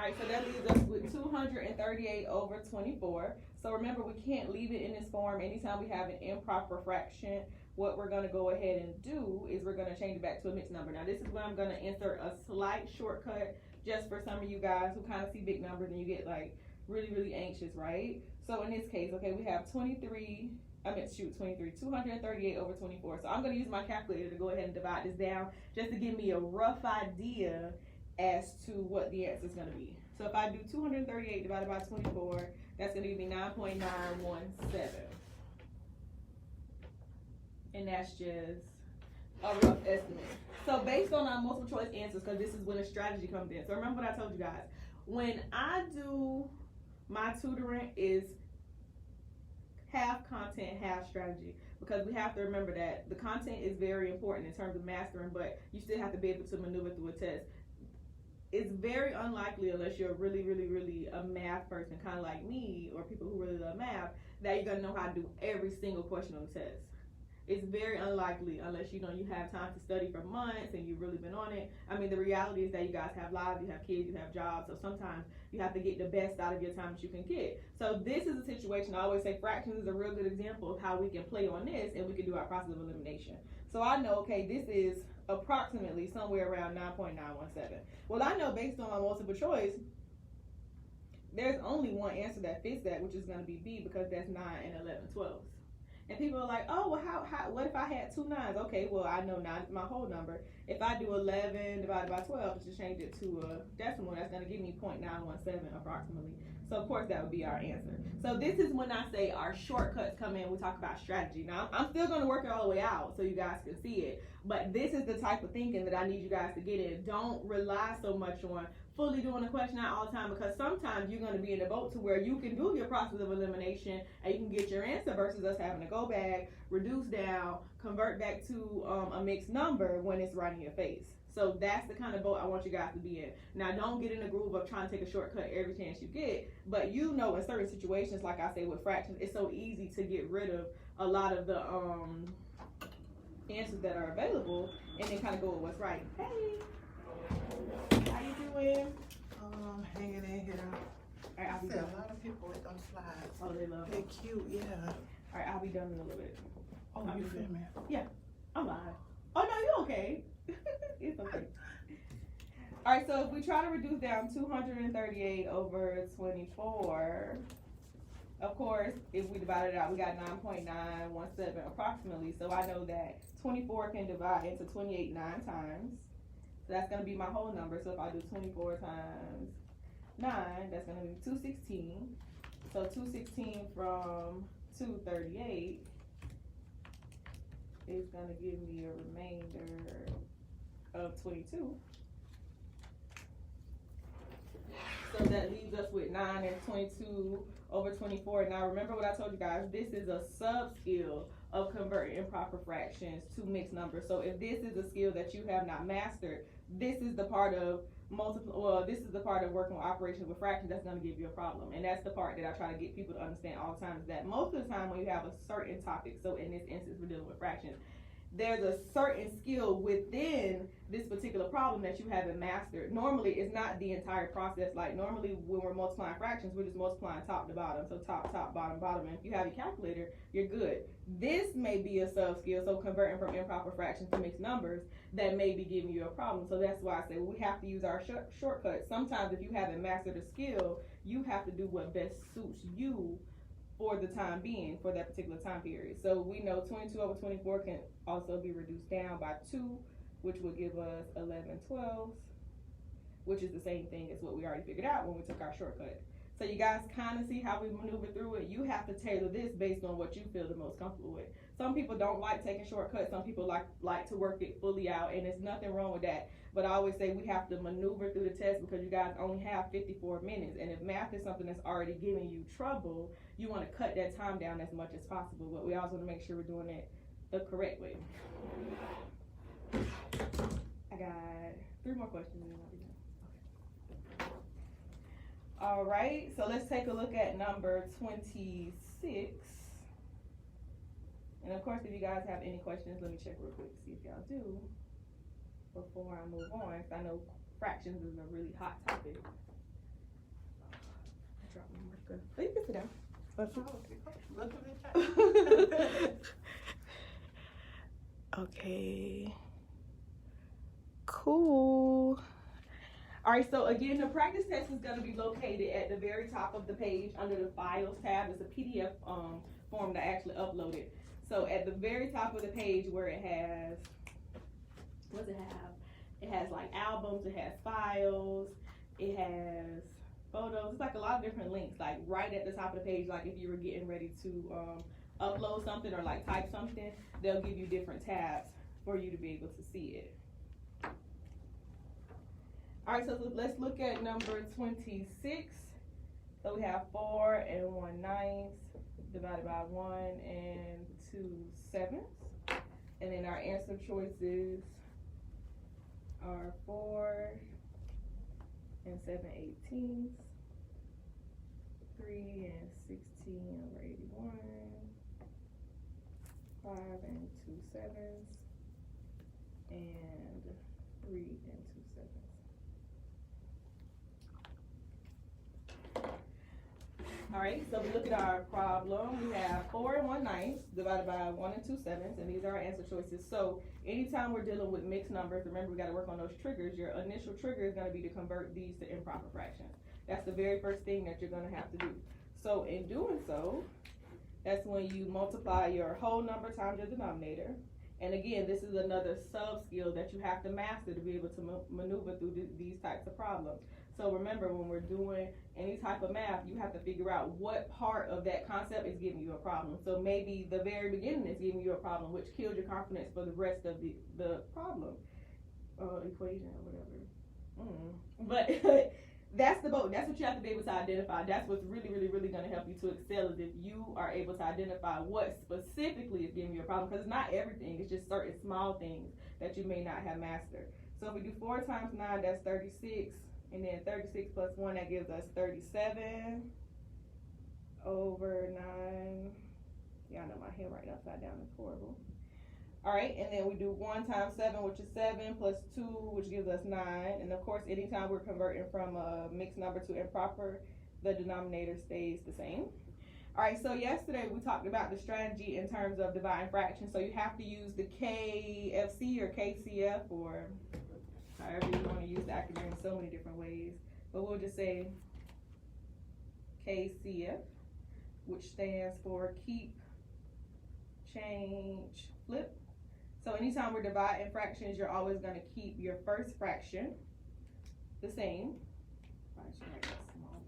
All right, so that leaves us with 238 over 24. So remember, we can't leave it in this form. Anytime we have an improper fraction, what we're going to go ahead and do is we're going to change it back to a mixed number. Now, this is where I'm going to insert a slight shortcut just for some of you guys who kind of see big numbers and you get like really, really anxious, right? So in this case, okay, we have 238 over 24. So I'm going to use my calculator to go ahead and divide this down just to give me a rough idea as to what the answer is going to be. So if I do 238 divided by 24, that's going to give me 9.917. And that's just a rough estimate. So based on our multiple choice answers, because this is when a strategy comes in. So remember what I told you guys. When I do my tutoring is half content, half strategy. Because we have to remember that the content is very important in terms of mastering, but you still have to be able to maneuver through a test. It's very unlikely, unless you're really, really, really a math person, kind of like me, or people who really love math, that you're gonna know how to do every single question on the test. It's very unlikely, unless you have time to study for months and you've really been on it. I mean, the reality is that you guys have lives, you have kids, you have jobs, so sometimes you have to get the best out of your time that you can get. So this is a situation, I always say fractions is a real good example of how we can play on this and we can do our process of elimination. So I know, okay, this is approximately somewhere around 9.917. Well, I know based on my multiple choice, there's only one answer that fits that, which is going to be B, because that's 9 and 11 12ths. And people are like, oh, well, what if I had 2 9s? Okay, well, I know 9 is my whole number. If I do 11 divided by 12, just change it to a decimal, that's going to give me 0.917 approximately. So, of course, that would be our answer. So, this is when I say our shortcuts come in. We talk about strategy. Now, I'm still going to work it all the way out so you guys can see it. But this is the type of thinking that I need you guys to get in. Don't rely so much on fully doing the question out all the time, because sometimes you're going to be in a boat to where you can do your process of elimination and you can get your answer versus us having to go back, reduce down, convert back to a mixed number when it's right in your face. So that's the kind of boat I want you guys to be in. Now, don't get in the groove of trying to take a shortcut every chance you get, but in certain situations, like I say with fractions, it's so easy to get rid of a lot of the answers that are available and then kind of go with what's right. Hey, how you doing? Hanging in here. All right, I'll be See done. a lot of people with them slides. Oh, they love They're it. cute, yeah. All right, I'll be done in a little bit. Oh, you feel me? Yeah, I'm live. Oh, no, you're okay. It's okay. All right, so if we try to reduce down 238 over 24, of course, if we divide it out, we got 9.917 approximately. So I know that 24 can divide into 28 9 times. So that's going to be my whole number. So if I do 24 times 9, that's going to be 216. So 216 from 238 is going to give me a remainder of 22. So that leaves us with 9 and 22 over 24. Now remember what I told you guys, this is a sub-skill of converting improper fractions to mixed numbers. So if this is a skill that you have not mastered, this is the part of this is the part of working with operations with fractions that's going to give you a problem. And that's the part that I try to get people to understand all the time, is that most of the time when you have a certain topic, so in this instance we're dealing with fractions, there's a certain skill within this particular problem that you haven't mastered. Normally, it's not the entire process. Like normally when we're multiplying fractions, we're just multiplying top to bottom. So top, bottom, bottom. And if you have your calculator, you're good. This may be a sub-skill, so converting from improper fractions to mixed numbers, that may be giving you a problem. So that's why I say we have to use our shortcuts. Sometimes if you haven't mastered a skill, you have to do what best suits you for the time being, for that particular time period. So we know 22 over 24 can also be reduced down by 2, which will give us 11 12ths, which is the same thing as what we already figured out when we took our shortcut. So you guys kind of see how we maneuver through it. You have to tailor this based on what you feel the most comfortable with. Some people don't like taking shortcuts. Some people like to work it fully out, and there's nothing wrong with that. But I always say we have to maneuver through the test because you guys only have 54 minutes. And if math is something that's already giving you trouble, you want to cut that time down as much as possible. But we also want to make sure we're doing it the correct way. I got 3 more questions. All right, so let's take a look at number 26. And of course, if you guys have any questions, let me check real quick to see if y'all do before I move on. Because I know fractions is a really hot topic. drop my marker. Oh, you can sit down. Look at it. Okay. Cool. All right, so again, the practice test is going to be located at the very top of the page under the Files tab. It's a PDF form that I actually uploaded. So at the very top of the page where it has, what does it have? It has like albums, it has files, it has photos. It's like a lot of different links, like right at the top of the page, like if you were getting ready to upload something or like type something, they'll give you different tabs for you to be able to see it. All right, so let's look at number 26. So we have 4 1/9 divided by 1 2/7. And then our answer choices are 4 7/18, 3 16/81, 5 2/7, and 3 2/7. All right, so we look at our problem. We have 4 1/9 divided by 1 2/7, and these are our answer choices. So anytime we're dealing with mixed numbers, remember we got to work on those triggers. Your initial trigger is going to be to convert these to improper fractions. That's the very first thing that you're going to have to do. So in doing so, that's when you multiply your whole number times your denominator. And again, this is another sub skill that you have to master to be able to maneuver through these types of problems. So remember, when we're doing any type of math, you have to figure out what part of that concept is giving you a problem. So maybe the very beginning is giving you a problem, which kills your confidence for the rest of the problem, equation or whatever. But that's the boat. That's what you have to be able to identify. That's what's really going to help you to excel, is if you are able to identify what specifically is giving you a problem, because it's not everything. It's just certain small things that you may not have mastered. So if we do 4 times 9, that's 36. And then 36 plus 1, that gives us 37 over 9. Y'all know my handwriting upside down is horrible. All right, and then we do 1 times 7, which is 7, plus 2, which gives us 9. And of course, anytime we're converting from a mixed number to improper, the denominator stays the same. All right, so yesterday we talked about the strategy in terms of dividing fractions. So you have to use the KFC or KCF, or however you want to use the acronym, so many different ways. But we'll just say KCF, which stands for keep, change, flip. So anytime we're dividing fractions, you're always going to keep your first fraction the same. I should make that smaller.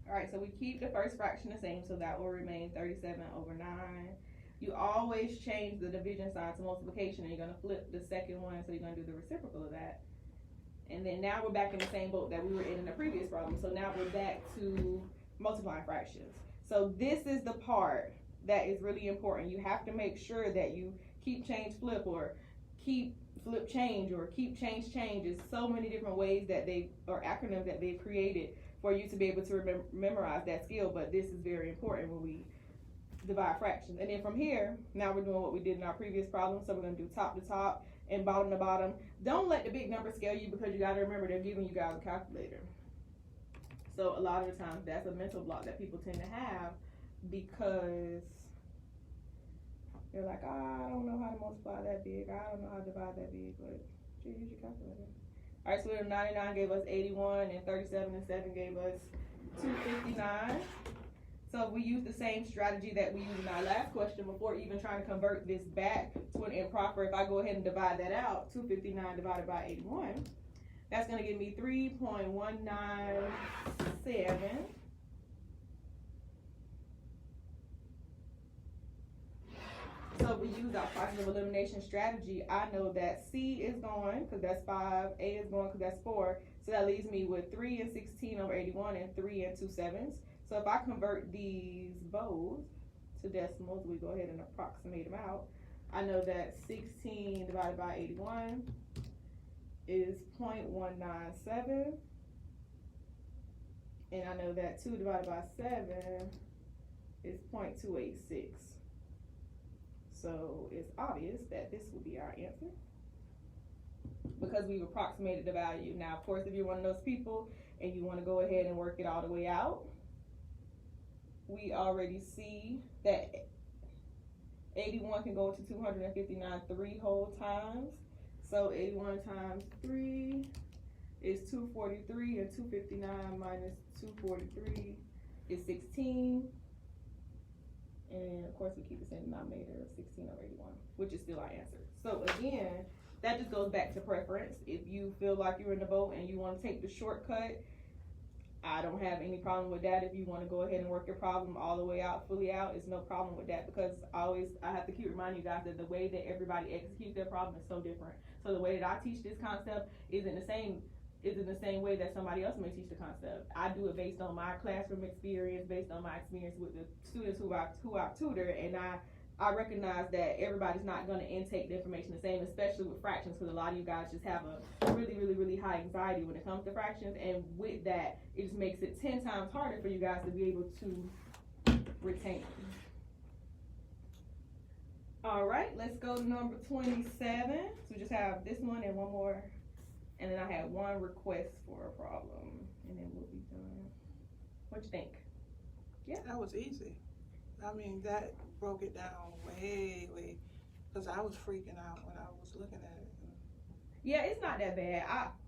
All right, so we keep the first fraction the same, so that will remain 37 over 9. You always change the division sign to multiplication, and you're going to flip the second one, so you're going to do the reciprocal of that. And then now we're back in the same boat that we were in the previous problem. So now we're back to multiplying fractions. So this is the part that is really important. You have to make sure that you keep, change, flip, or keep, flip, change, or keep, change, change. There's so many different ways that or acronyms that they've created for you to be able to memorize that skill, but this is very important when we divide fractions. And then from here, now we're doing what we did in our previous problem. So we're going to do top to top and bottom to bottom. Don't let the big numbers scare you, because you got to remember they're giving you guys a calculator. So a lot of the times that's a mental block that people tend to have, because they're like, oh, I don't know how to multiply that big. I don't know how to divide that big, but use your calculator. All right, so 99 gave us 81, and 37 and 7 gave us 259. So we use the same strategy that we used in our last question before even trying to convert this back to an improper. If I go ahead and divide that out, 259 divided by 81, that's going to give me 3.197. So if we use our process of elimination strategy, I know that C is going, because that's 5, A is going, because that's 4. So that leaves me with 3 and 16 over 81 and 3 and 2/7. So if I convert these both to decimals, we go ahead and approximate them out. I know that 16 divided by 81 is 0.197. And I know that 2 divided by 7 is 0.286. So it's obvious that this will be our answer because we've approximated the value. Now, of course, if you're one of those people and you want to go ahead and work it all the way out, we already see that 81 can go to 259 3 whole times. So 81 times 3 is 243, and 259 minus 243 is 16. And of course we keep the same denominator of 16 over 81, which is still our answer. So again, that just goes back to preference. If you feel like you're in the boat and you want to take the shortcut, I don't have any problem with that. If you want to go ahead and work your problem all the way out, fully out, it's no problem with that, because I have to keep reminding you guys that the way that everybody executes their problem is so different. So the way that I teach this concept isn't the same way that somebody else may teach the concept. I do it based on my classroom experience, based on my experience with the students who I've tutored, and I recognize that everybody's not going to intake the information the same, especially with fractions, because a lot of you guys just have a really high anxiety when it comes to fractions, and with that, it just makes it 10 times harder for you guys to be able to retain. All right, let's go to number 27. So we just have this one and one more, and then I have one request for a problem, and then we'll be done. What you think? Yeah, That was easy. I mean, that broke it down way, because I was freaking out when I was looking at it. yeah, it's not that bad.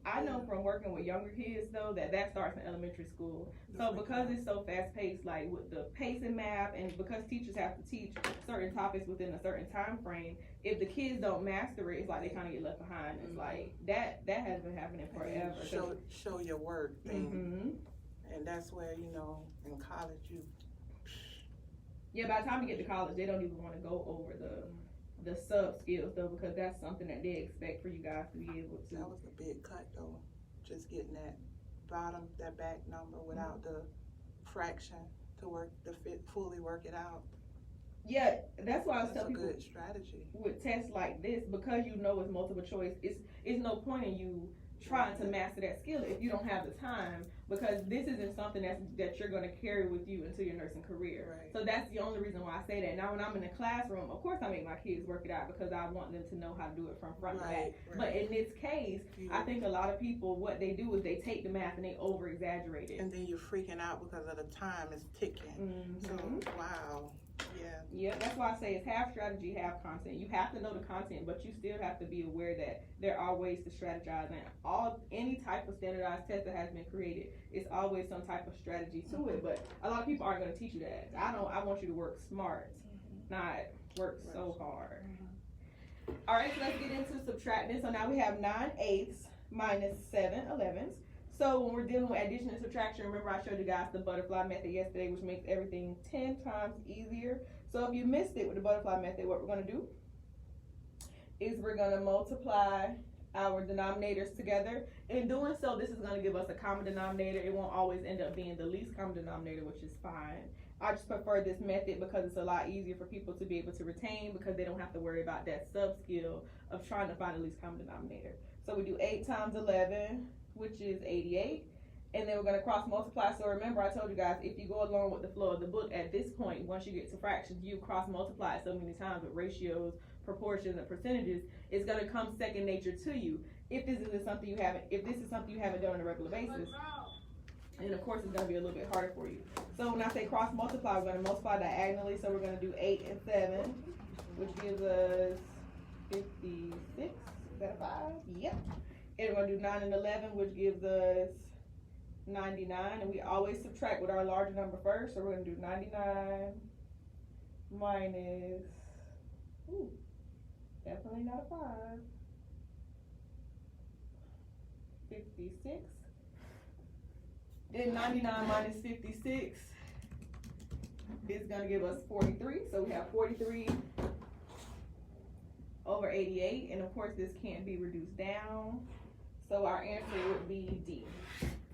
I know from working with younger kids though that starts in elementary school. So because it's so fast paced, like with the pace in math, and because teachers have to teach certain topics within a certain time frame, if the kids don't master it, it's like they kind of get left behind. It's like that has been happening forever. Show your work thing, Mm-hmm. and that's where, you know, in college you. Yeah, by the time you get to college, they don't even want to go over the sub skills though, because that's something that they expect for you guys to be able to. That was a big cut though, just getting that back number without the fraction to fully work it out. Yeah, that's why I was That's telling a people good strategy. with tests like this, because you know it's multiple choice, it's no point in you trying to master that skill if you don't have the time, because this isn't something that you're going to carry with you into your nursing career. Right. So that's the only reason why I say that. Now when I'm in the classroom, of course I make my kids work it out because I want them to know how to do it from front to back. Right. But in this case, I think a lot of people, what they do is they take the math and they over exaggerate it. And then you're freaking out because of the time is ticking. Mm-hmm. So wow. Yeah, that's why I say it's half strategy, half content. You have to know the content, but you still have to be aware that there are ways to strategize. And any type of standardized test that has been created, it's always some type of strategy to it. But a lot of people aren't going to teach you that. I want you to work smart, not work so hard. All right, so let's get into subtracting. So now we have 9/8 minus 7/11. So when we're dealing with addition and subtraction, remember I showed you guys the butterfly method yesterday, which makes everything 10 times easier. So if you missed it with the butterfly method, what we're going to do is we're going to multiply our denominators together. In doing so, this is going to give us a common denominator. It won't always end up being the least common denominator, which is fine. I just prefer this method because it's a lot easier for people to be able to retain, because they don't have to worry about that sub skill of trying to find the least common denominator. So we do 8 times 11, which is 88. And then we're going to cross multiply. So remember, I told you guys, if you go along with the flow of the book, at this point, once you get to fractions, you cross multiply it so many times with ratios, proportions, and percentages, it's going to come second nature to you. If this is something you haven't done on a regular basis, and of course it's going to be a little bit harder for you. So when I say cross multiply, we're going to multiply diagonally. So we're going to do 8 and 7, which gives us 56. Is that a 5? Yep. And we're going to do 9 and 11, which gives us 99, and we always subtract with our larger number first. So we're going to do 99 minus, definitely not a 5, 56. Then 99 minus 56 is going to give us 43. So we have 43 over 88, and of course this can't be reduced down. So our answer would be D.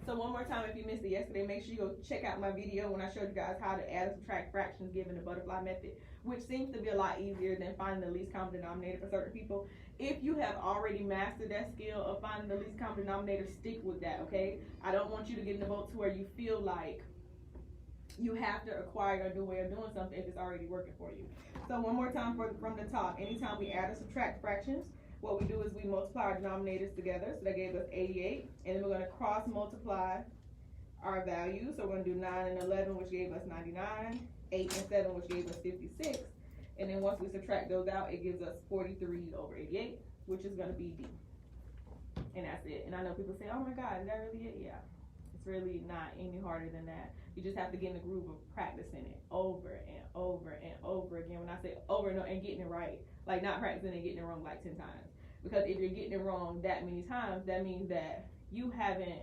So one more time, if you missed it yesterday, make sure you go check out my video when I showed you guys how to add and subtract fractions given the butterfly method, which seems to be a lot easier than finding the least common denominator for certain people. If you have already mastered that skill of finding the least common denominator, stick with that, okay? I don't want you to get in the boat to where you feel like you have to acquire a new way of doing something if it's already working for you. So one more time from the top, anytime we add or subtract fractions, what we do is we multiply our denominators together. So that gave us 88, and then we're going to cross multiply our values. So we're going to do 9 and 11, which gave us 99, 8 and 7, which gave us 56, and then once we subtract those out, it gives us 43 over 88, which is going to be D. And that's it. And I know people say, oh my God, is that really it? Yeah, it's really not any harder than that. You just have to get in the groove of practicing it over and over and over again. When I say over and over and getting it right, like not practicing and getting it wrong like 10 times. Because if you're getting it wrong that many times, that means that you haven't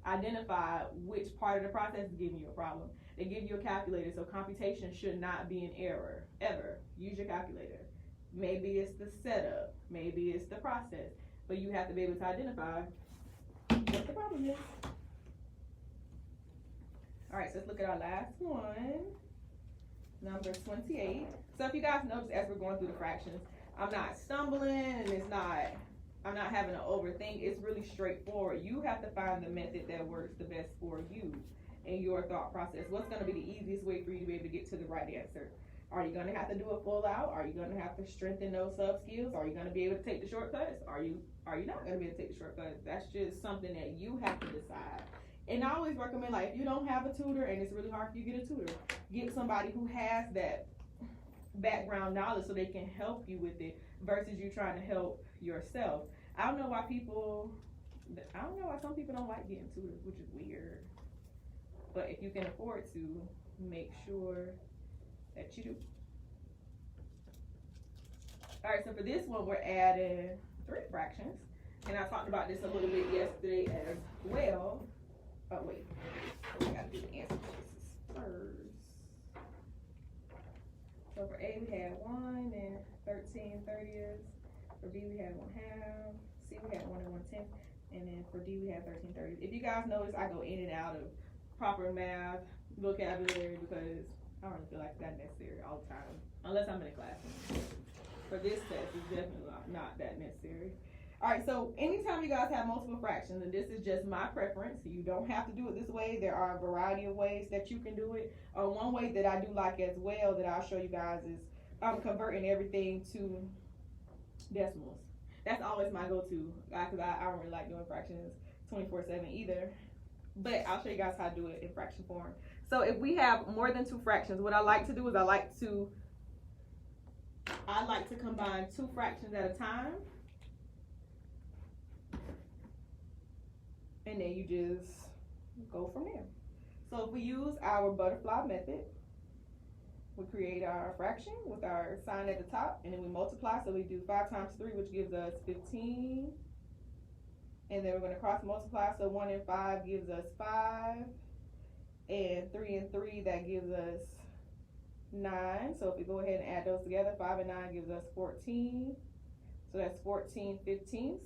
identified which part of the process is giving you a problem. They give you a calculator, so computation should not be an error, ever. Use your calculator. Maybe it's the setup, maybe it's the process, but you have to be able to identify what the problem is. All right, so let's look at our last one, number 28. So if you guys notice as we're going through the fractions, I'm not stumbling and I'm not having to overthink. It's really straightforward. You have to find the method that works the best for you and your thought process. What's going to be the easiest way for you to be able to get to the right answer? Are you going to have to do it full out? Are you going to have to strengthen those sub skills? Are you going to be able to take the shortcuts? Are you not going to be able to take the shortcuts? That's just something that you have to decide. And I always recommend, like, if you don't have a tutor and it's really hard for you to get a tutor, get somebody who has that background knowledge so they can help you with it versus you trying to help yourself. I don't know why some people don't like getting tutors, which is weird. But if you can afford to, make sure that you do. All right, so for this one, we're adding 3 fractions. And I talked about this a little bit yesterday as well. Oh, wait. We gotta do the answer choices first. So for A, we had 1 and 13/30ths. For B, we had 1/2. C, we had 1 and 1/10. And then for D, we had 13/30ths. If you guys notice, I go in and out of proper math vocabulary because I don't really feel like that's necessary all the time, unless I'm in a classroom. For this test, it's definitely not that necessary. All right, so anytime you guys have multiple fractions, and this is just my preference, you don't have to do it this way. There are a variety of ways that you can do it. One way that I do like as well that I'll show you guys is converting everything to decimals. That's always my go-to, because I don't really like doing fractions 24/7 either. But I'll show you guys how to do it in fraction form. So if we have more than 2 fractions, what I like to do is I like to combine 2 fractions at a time. And then you just go from there. So if we use our butterfly method, we create our fraction with our sign at the top, and then we multiply. So we do 5 times 3, which gives us 15. And then we're going to cross multiply. So 1 and 5 gives us 5. And 3 and 3, that gives us 9. So if we go ahead and add those together, 5 and 9 gives us 14. So that's 14/15.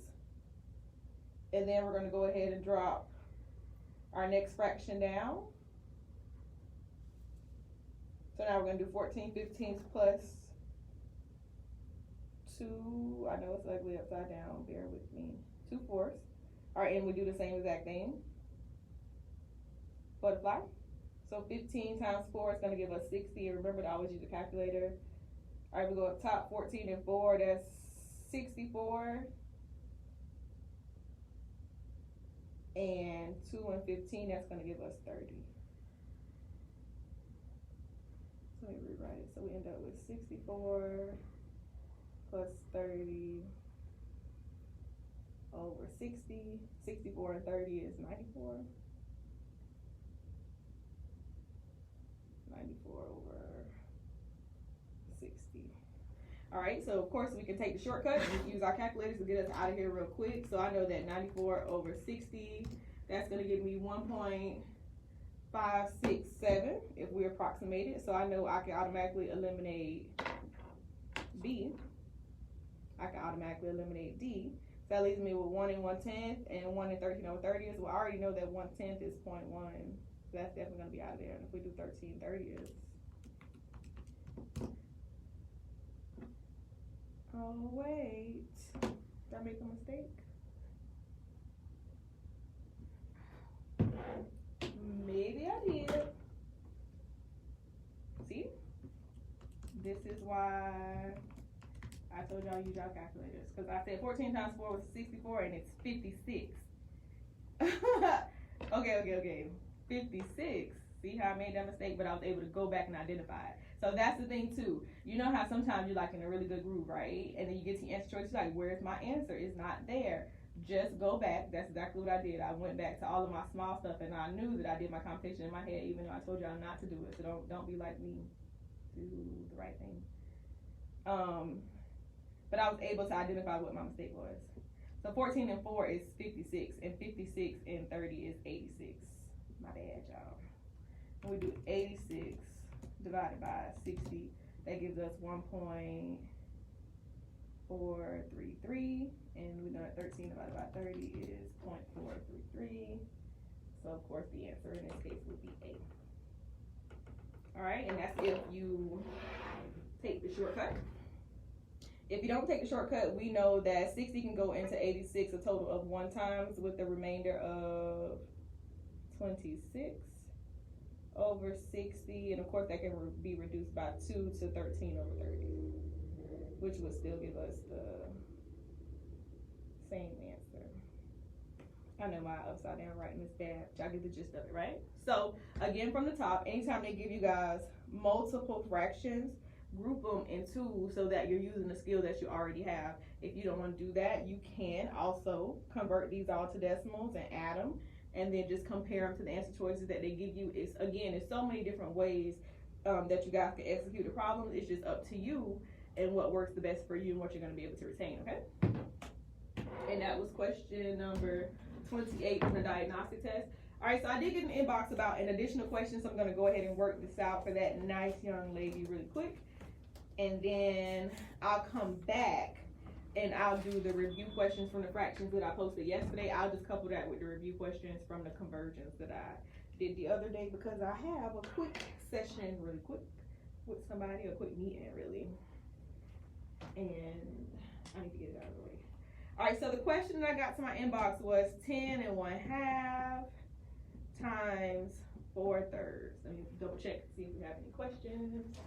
And then we're going to go ahead and drop our next fraction down. So now we're going to do 14/15 plus 2. I know it's ugly upside down. Bear with me. 2/4. All right, and we do the same exact thing. Butterfly. So 15 times 4 is going to give us 60. And remember to always use a calculator. All right, we go up top. 14 and 4. That's 64. And 2 and 15, that's going to give us 30. So let me rewrite it. So we end up with 64 plus 30 over 60. 64 and 30 is 94. 94 over 60. All right, so of course we can take the shortcut and use our calculators to get us out of here real quick. So I know that 94 over 60, that's going to give me 1.567 if we approximate it. So I know I can automatically eliminate B. I can automatically eliminate D. So that leaves me with 1 1/10 and 1 13/30. Well, I already know that 1/10 is 0.1. So that's definitely going to be out of there. And if we do 13/30. Oh, wait. Did I make a mistake? Maybe I did. See? This is why I told y'all use y'all calculators. Because I said 14 times 4 was 64 and it's 56. Okay. 56. See how I made that mistake, but I was able to go back and identify it. So that's the thing too. You know how sometimes you're like in a really good groove, right? And then you get to your answer choice, you're like, where's my answer? It's not there. Just go back. That's exactly what I did. I went back to all of my small stuff and I knew that I did my computation in my head, even though I told y'all not to do it. So don't be like me. Do the right thing. But I was able to identify what my mistake was. So 14 and 4 is 56, and 56 and 30 is 86. My bad, y'all. When we do 86 divided by 60, that gives us 1.433, and we know that 13 divided by 30 is 0.433. So of course the answer in this case would be A. All right, and that's if you take the shortcut. If you don't take the shortcut, we know that 60 can go into 86 a total of 1 times with the remainder of 26 over 60, and of course that can be reduced by 2 to 13 over 30, which would still give us the same answer. I know my upside down writing is bad. Y'all get the gist of it, right? So again, from the top, anytime they give you guys multiple fractions, group them in 2 so that you're using the skill that you already have. If you don't want to do that, you can also convert these all to decimals and add them, and then just compare them to the answer choices that they give you. It's so many different ways that you guys can execute the problem. It's just up to you and what works the best for you and what you're going to be able to retain, okay? And that was question number 28 from the diagnostic test. All right, so I did get an inbox about an additional question, so I'm going to go ahead and work this out for that nice young lady really quick. And then I'll come back and I'll do the review questions from the fractions that I posted yesterday. I'll just couple that with the review questions from the conversions that I did the other day, because I have a quick session really quick with somebody, a quick meeting really. And I need to get it out of the way. All right, so the question that I got to my inbox was 10 1/2 times 4/3. Let me double check to see if we have any questions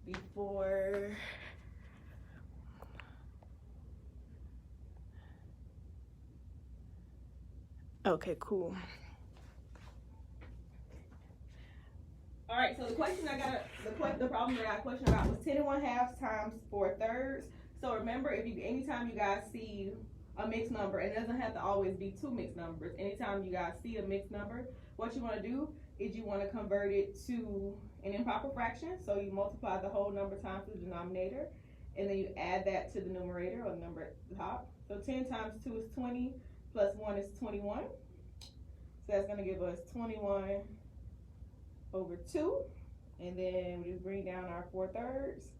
before. Okay, cool. All right, so the question I got, the problem that I got a question about was 10 1/2 times 4/3. So remember, anytime you guys see a mixed number, and it doesn't have to always be 2 mixed numbers. Anytime you guys see a mixed number, what you want to do is you want to convert it to an improper fraction. So you multiply the whole number times the denominator, and then you add that to the numerator or the number at the top. So 10 times 2 is 20, plus 1 is 21. So that's going to give us 21 over 2. And then we just bring down our 4/3.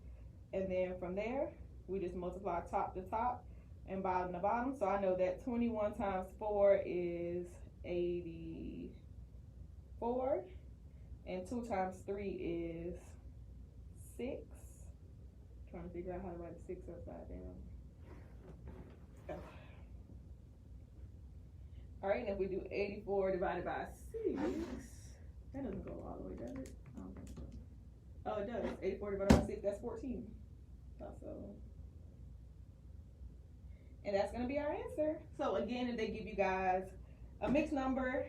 And then from there, we just multiply top to top and bottom to bottom. So I know that 21 times 4 is 84. And 2 times 3 is 6. Trying to figure out how to write 6 upside down. Oh. All right, and if we do 84 divided by 6, that doesn't go all the way, does it? I don't think so. Oh, it does. 84 divided by 6, that's 14. So, and that's going to be our answer. So again, if they give you guys a mixed number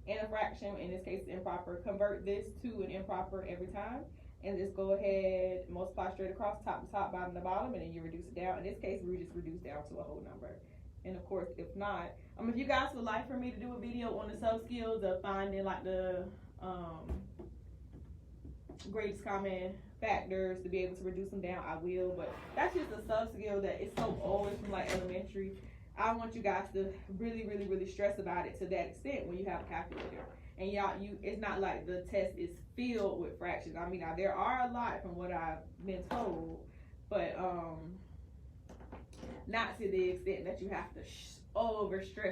and a fraction, in this case improper, convert this to an improper every time, and just go ahead, multiply straight across, top to top, bottom to bottom, and then you reduce it down. In this case, we just reduce down to a whole number. And of course, if not, if you guys would like for me to do a video on the sub skills of finding like the greatest common factors to be able to reduce them down, I will. But that's just a sub skill that is so old, it's from like elementary. I want you guys to really, really, really stress about it to that extent when you have a calculator. And it's not like the test is filled with fractions. I mean, now there are a lot from what I've been told, but not to the extent that you have to overstress